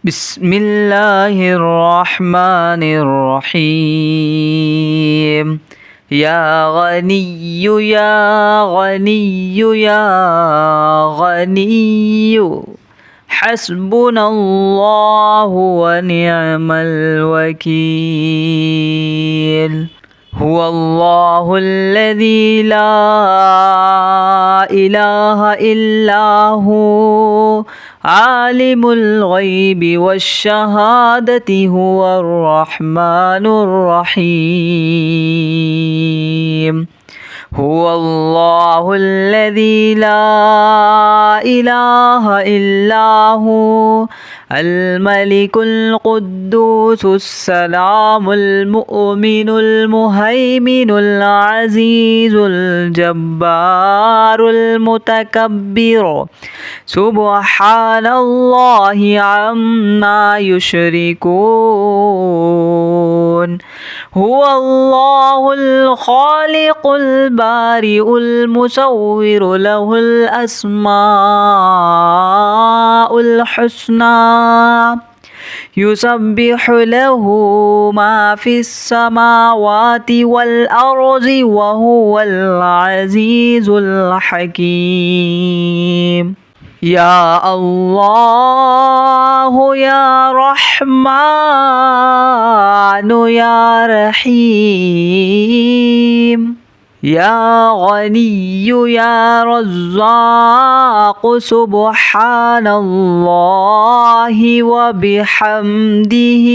بسم الله الرحمن الرحيم. يا غني يا غني يا غني حسبنا الله ونعم الوكيل. هو الله الذي لا إله إلا هو عالم الغيب والشهادة هو الرحمن الرحيم. هو الله الذي لا إله إلا هو الملك القدوس السلام المؤمن المهيمن العزيز الجبار المتكبر سبحان الله عما يشركون. هو الله الخالق البارئ المصور له الأسماء الحسنى يسبح له ما في السماوات والأرض وهو العزيز الحكيم. يا الله يا رحمن يا رحيم. يا غني يا رزاق سبحان الله وبحمده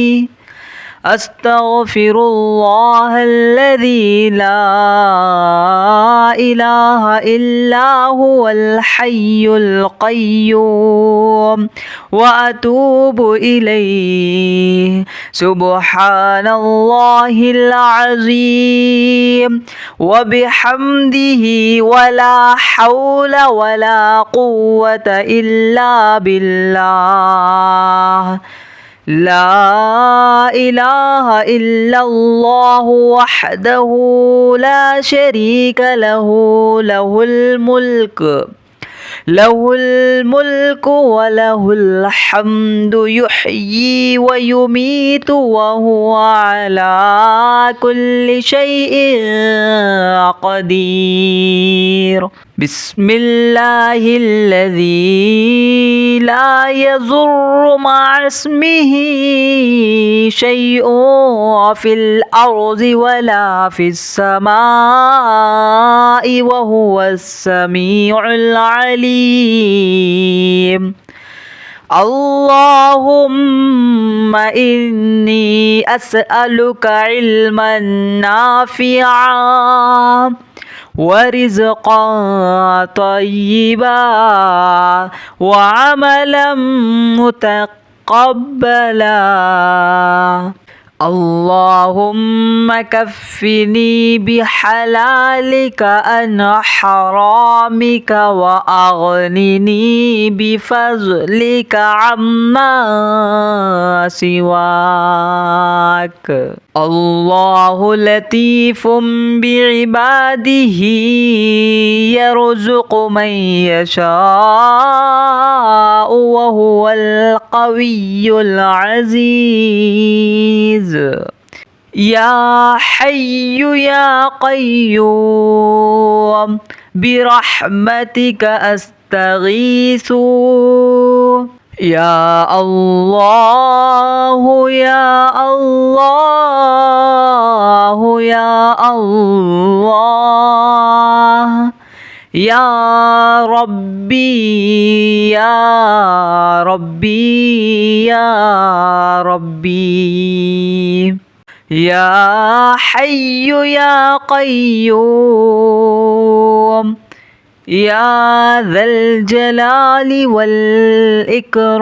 أستغفر الله الذي لا إله إلا هو الحي القيوم وأتوب إليه. سبحان الله العظيم وبحمده ولا حول ولا قوة إلا بالله. لا إله إلا الله وحده لا شريك له له الملك وله الحمد يحيي ويميت وهو على كل شيء قدير. بسم الله الذي لا يضر مع اسمه شيء في الأرض ولا في السماء وهو السميع العليم. اللهم إني أسألك علما نافعا ورزقا طيبا وعملا متقبلا. اللهم كفني بحلالك عن حرامك وأغنني بفضلك عما سواك. الله لطيف بعباده يرزق من يشاء وهو القوي العزيز. يا حي يا قيوم برحمتك أستغيث. يا الله يا الله يا الله يا ربي يا ربي يا ربي. يا حي يا قيوم يا ذا الجلال والإكرام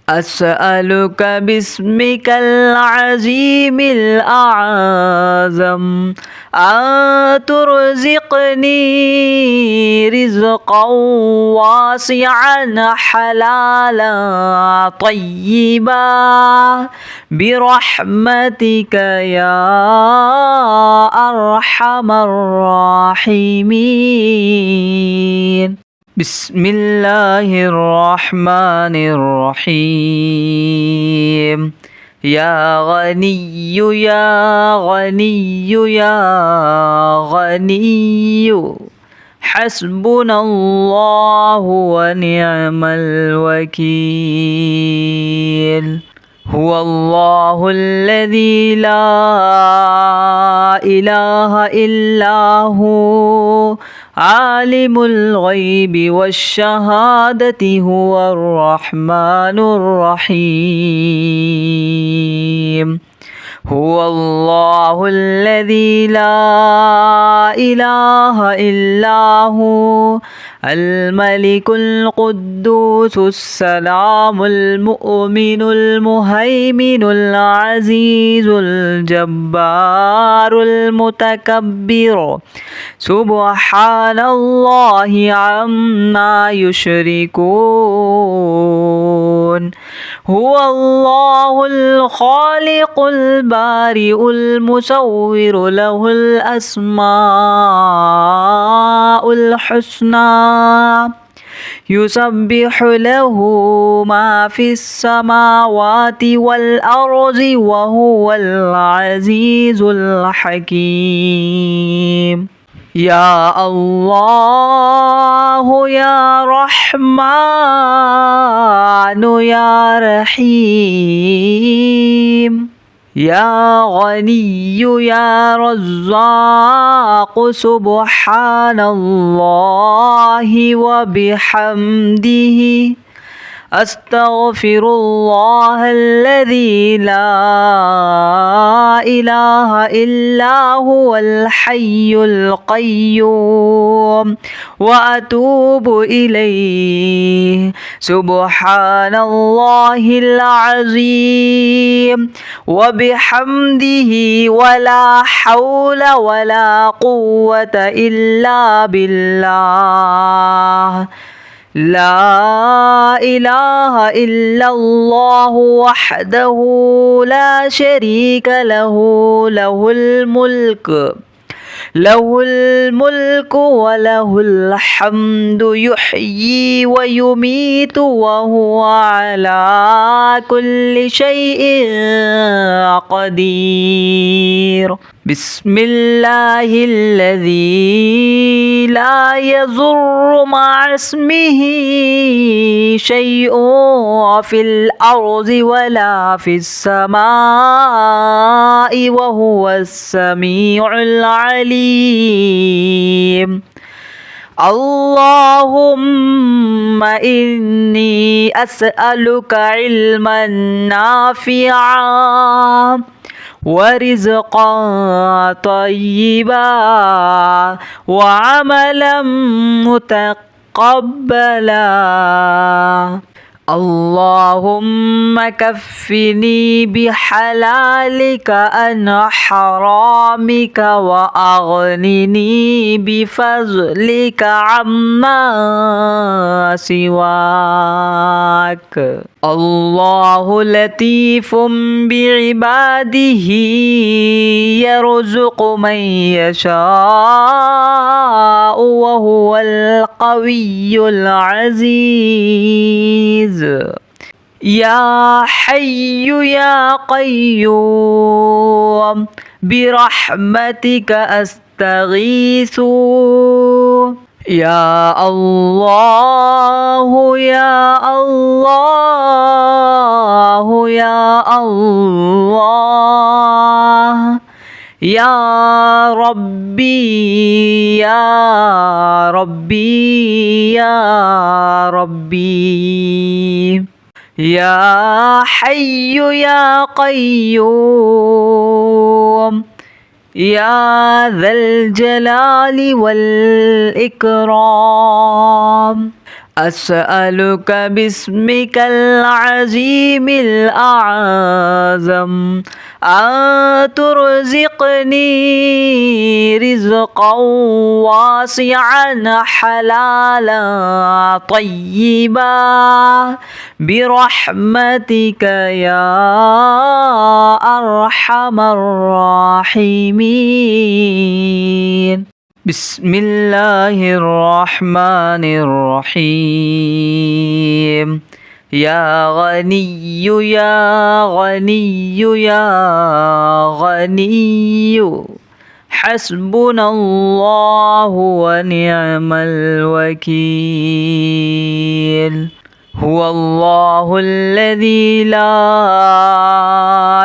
أسألك باسمك العظيم الأعظم أن ترزقني رزقا واسعا حلالا طيبا برحمتك يا أرحم الراحمين. بسم الله الرحمن الرحيم يا غني يا غني يا غني حسبنا الله ونعم الوكيل هو الله الذي لا إله إلا هو عالم الغيب والشهادة هو الرحمن الرحيم هو الله الذي لا إله إلا هو الملك القدوس السلام المؤمن المهيمن العزيز الجبار المتكبر سبحان الله عما يشركون هو الله الخالق البارئ المصور له الأسماء الحسنى يسبح له ما في السماوات والأرض وهو العزيز الحكيم يا الله يا رحمن يا رحيم يا غني يا رزاق سبحان الله وبحمده أستغفر الله الذي لا إله إلا هو الحي القيوم وأتوب إليه سبحان الله العظيم وبحمده ولا حول ولا قوة إلا بالله لا إله إلا الله وحده لا شريك له له الملك وله الحمد يحيي ويميت وهو على كل شيء قدير بسم الله الذي لا يضر مع اسمه شيء في الأرض ولا في السماء وهو السميع العليم اللهم إني أسألك علما نافعا ورزقا طيبا وعملا متقبلا اللهم كفني بحلالك عن حرامك وأغنني بفضلك عما سواك الله لطيف بعباده يرزق من يشاء وهو القوي العزيز يا حي يا قيوم برحمتك أستغيث يا الله يا الله يا الله يا ربي يا ربي يا ربي يا حي يا قيوم يا ذا الجلال والإكرام أسألك باسمك العظيم الأعظم أن ترزقني رزقا واسعا حلالا طيبا برحمتك يا أرحم الراحمين بسم الله الرحمن الرحيم يا غني يا غني يا غني حسبنا الله ونعم الوكيل هو الله الذي لا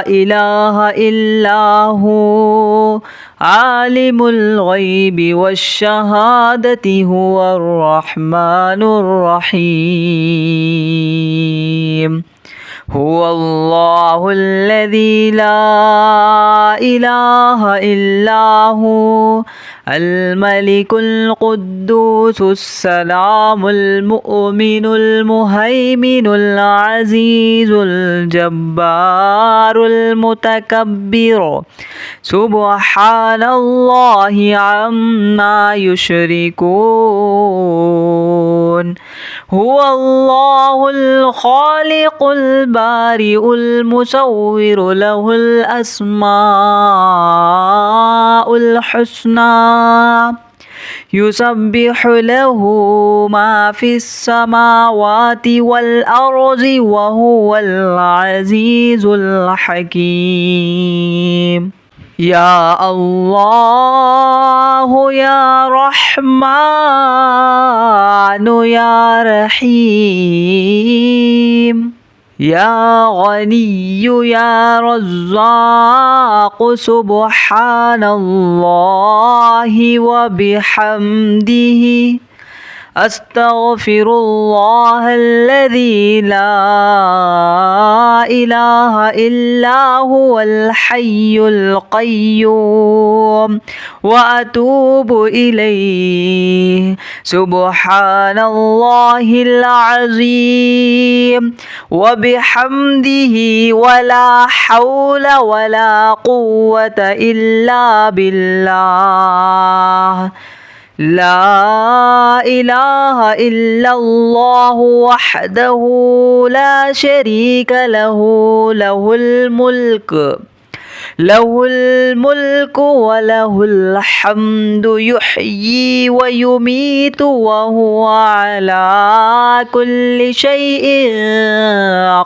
إله إلا هو عالم الغيب والشهادة هو الرحمن الرحيم هو الله الذي لا إله إلا هو الملك القدوس السلام المؤمن المهيمن العزيز الجبار المتكبر سبحان الله عما يشركون هو الله الخالق البارئ المصور له الأسماء الحسنى يسبح له ما في السماوات والأرض وهو العزيز الحكيم يا الله يا رحمن يا رحيم يا غني يا رزاق سبحان الله وبحمده أستغفر الله الذي لا إله إلا هو الحي القيوم وأتوب إليه سبحان الله العظيم وبحمده ولا حول ولا قوة إلا بالله لا إله إلا الله وحده لا شريك له له الملك وله الحمد يحيي ويميت وهو على كل شيء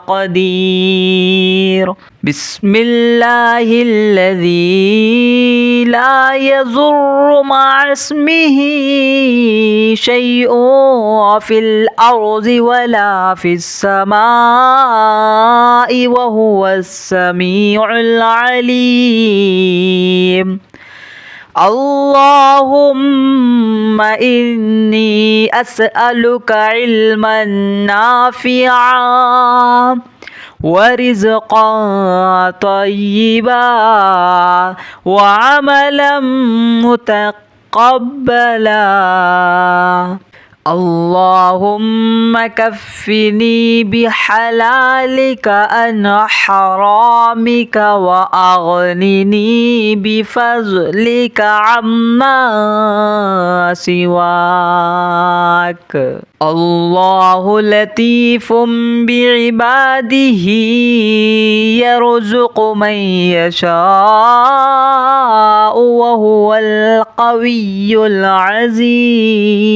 قدير بسم الله الذي لا يضر مع اسمه شيء في الأرض ولا في السماء وهو السميع العليم اللهم إني أسألك علما نافعا ورزقا طيبا وعملا متقبلا اللهم كفني بحلالك عن حرامك وأغنني بفضلك عما سواك الله لطيف بعباده يرزق من يشاء وهو القوي العزيز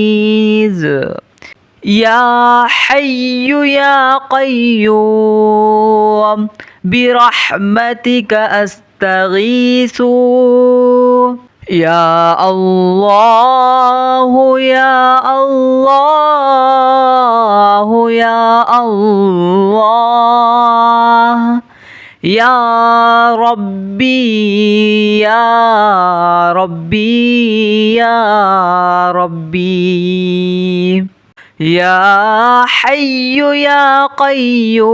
يا حي يا قيوم برحمتك أستغيث يا الله يا الله يا الله يا ربي يا ربي يا ربي يا حي يا قيوم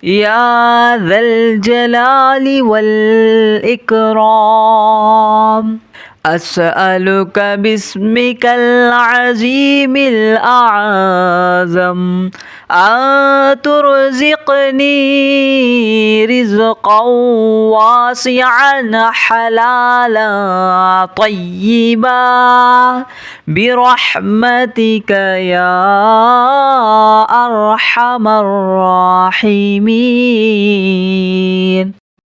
يا ذا الجلال والإكرام أسألك باسمك العظيم الأعظم أن ترزقني رزقا واسعا حلالا طيبا برحمتك يا أرحم الراحمين